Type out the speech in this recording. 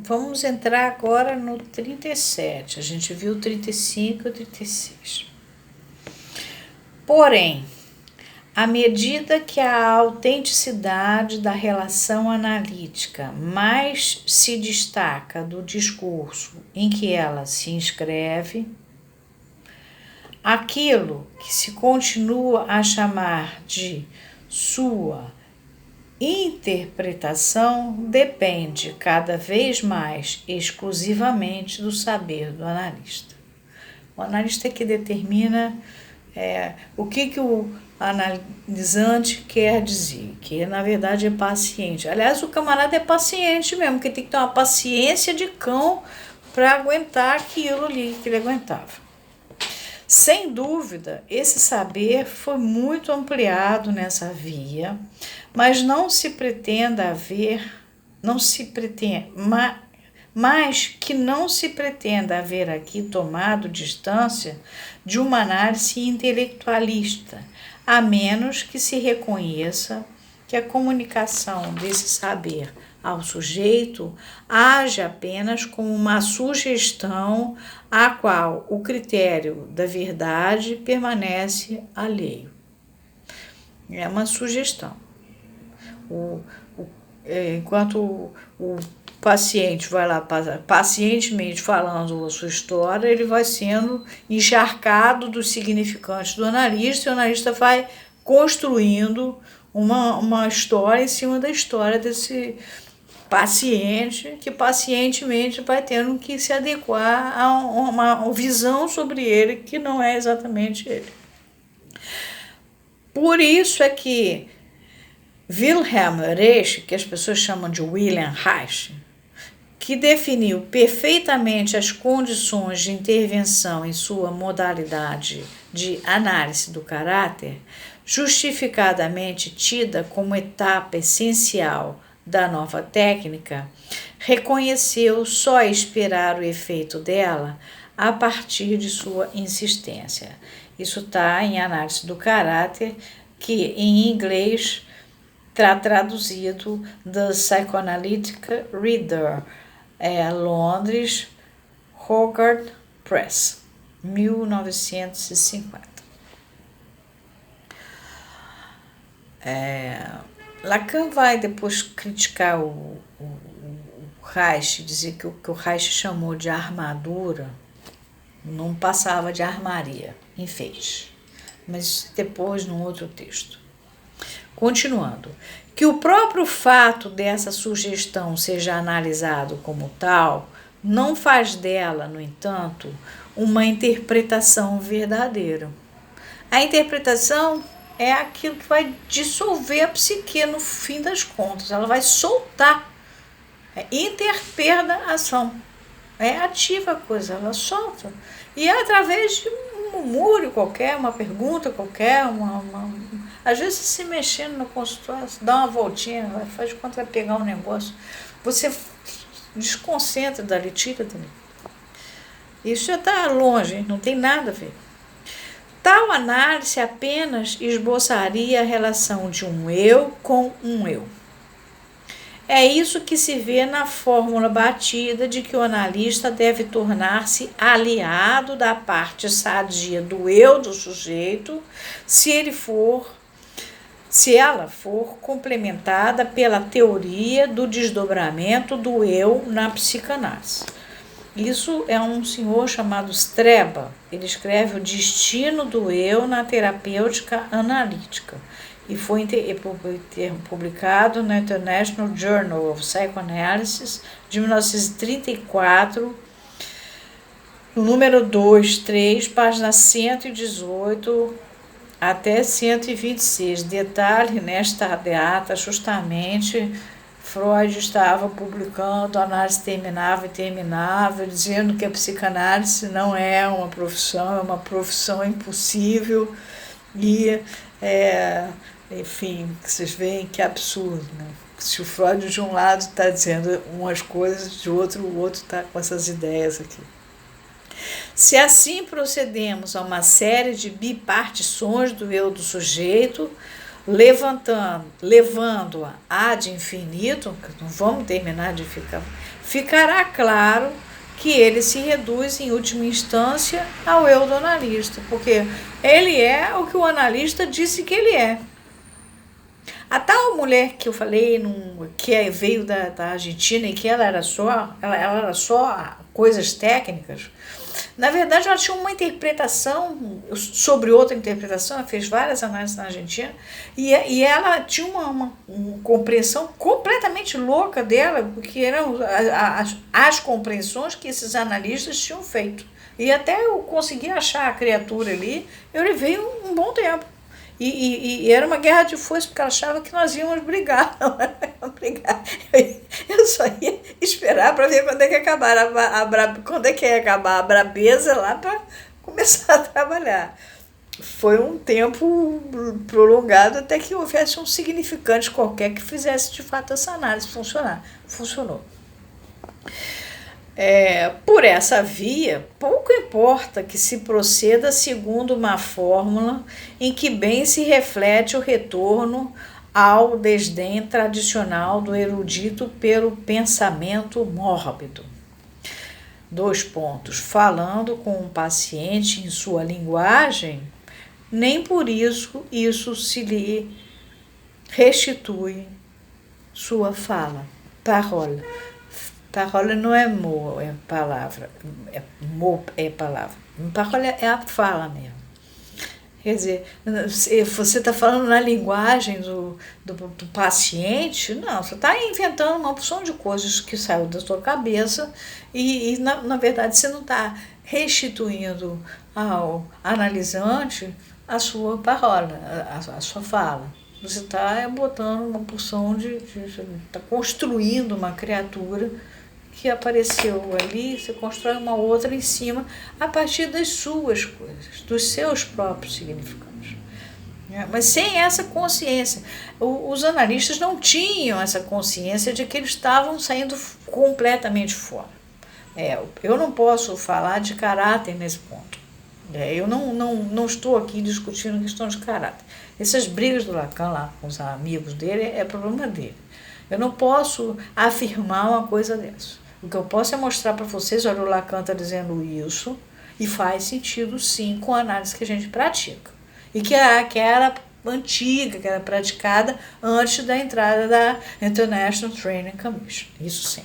vamos entrar agora no 37. A gente viu o 35 e o 36. Porém, à medida que a autenticidade da relação analítica mais se destaca do discurso em que ela se inscreve, aquilo que se continua a chamar de sua interpretação depende cada vez mais exclusivamente do saber do analista. O analista é que determina o que o analisante quer dizer, que na verdade é paciente. Aliás, o camarada é paciente mesmo, que tem que ter uma paciência de cão para aguentar aquilo ali que ele aguentava. Sem dúvida, esse saber foi muito ampliado nessa via, mas que não se pretenda haver aqui tomado distância de uma análise intelectualista, a menos que se reconheça que a comunicação desse saber ao sujeito age apenas como uma sugestão à qual o critério da verdade permanece alheio. É uma sugestão. Enquanto o paciente vai lá pacientemente falando a sua história, ele vai sendo encharcado dos significantes do analista, e o analista vai construindo uma história em cima da história desse paciente, que pacientemente vai tendo que se adequar a uma visão sobre ele que não é exatamente ele. Por isso é que Wilhelm Reich, que as pessoas chamam de William Reich, que definiu perfeitamente as condições de intervenção em sua modalidade de análise do caráter, justificadamente tida como etapa essencial da nova técnica, reconheceu só esperar o efeito dela a partir de sua insistência. Isso está em Análise do Caráter, que em inglês está traduzido The Psychoanalytic Reader, Londres, Hogarth Press, 1950. Lacan vai depois criticar o Reich, dizer que o que o Reich chamou de armadura não passava de armaria, enfeite, mas depois num outro texto. Continuando, que o próprio fato dessa sugestão seja analisado como tal, não faz dela, no entanto, uma interpretação verdadeira. A interpretação é aquilo que vai dissolver a psique no fim das contas, ela vai soltar, interpretação, é ativa a coisa, ela solta, e é através de um murmúrio qualquer, uma pergunta qualquer, às vezes se mexendo no consultório, dá uma voltinha, faz de conta que vai pegar um negócio, você desconcentra dali, tira dali. Isso já está longe, não tem nada a ver. Tal análise apenas esboçaria a relação de um eu com um eu. É isso que se vê na fórmula batida de que o analista deve tornar-se aliado da parte sadia do eu do sujeito, se ela for complementada pela teoria do desdobramento do eu na psicanálise. Isso é um senhor chamado Streba. Ele escreve O Destino do Eu na Terapêutica Analítica e foi publicado no International Journal of Psychoanalysis de 1934, no número 2, 3, página 118 até 126. Detalhe, nesta data, justamente, Freud estava publicando, a análise terminava e terminava, dizendo que a psicanálise não é uma profissão impossível e, enfim, vocês veem que absurdo, né? Se o Freud de um lado está dizendo umas coisas, de outro, o outro está com essas ideias aqui. Se assim procedemos a uma série de bipartições do eu do sujeito, levando-a ad infinitum, que não vamos terminar de ficar, ficará claro que ele se reduz em última instância ao eu do analista, porque ele é o que o analista disse que ele é. A tal mulher que eu falei, que veio da Argentina e que ela era só coisas técnicas, na verdade ela tinha uma interpretação sobre outra interpretação, ela fez várias análises na Argentina, e ela tinha uma compreensão completamente louca dela, porque eram as compreensões que esses analistas tinham feito. E até eu consegui achar a criatura ali, eu levei um bom tempo. E era uma guerra de foice, porque ela achava que nós íamos brigar. Brigar. Eu só ia esperar para ver quando é que ia acabar a brabeza lá para começar a trabalhar. Foi um tempo prolongado até que houvesse um significante qualquer que fizesse de fato essa análise funcionar. Funcionou. Por essa via, pouco importa que se proceda segundo uma fórmula em que bem se reflete o retorno ao desdém tradicional do erudito pelo pensamento mórbido. 2 pontos. Falando com um paciente em sua linguagem, nem por isso se lhe restitui sua fala, parole. Parole não é mot, é palavra. Mot é palavra. Parole é a fala mesmo. Quer dizer, você está falando na linguagem do paciente, não, você está inventando uma opção de coisas que saiu da sua cabeça e na verdade, você não está restituindo ao analisante a sua palavra, a sua fala. Você está botando uma porção está construindo uma criatura que apareceu ali, você constrói uma outra em cima a partir das suas coisas, dos seus próprios significados. Mas sem essa consciência, os analistas não tinham essa consciência de que eles estavam saindo completamente fora. Eu não posso falar de caráter nesse ponto. Eu não estou aqui discutindo questão de caráter. Essas brigas do Lacan lá com os amigos dele é problema dele. Eu não posso afirmar uma coisa dessa. O que eu posso é mostrar para vocês, olha, o Lacan está dizendo isso, e faz sentido sim com a análise que a gente pratica. E que era antiga, que era praticada antes da entrada da International Training Commission. Isso sim.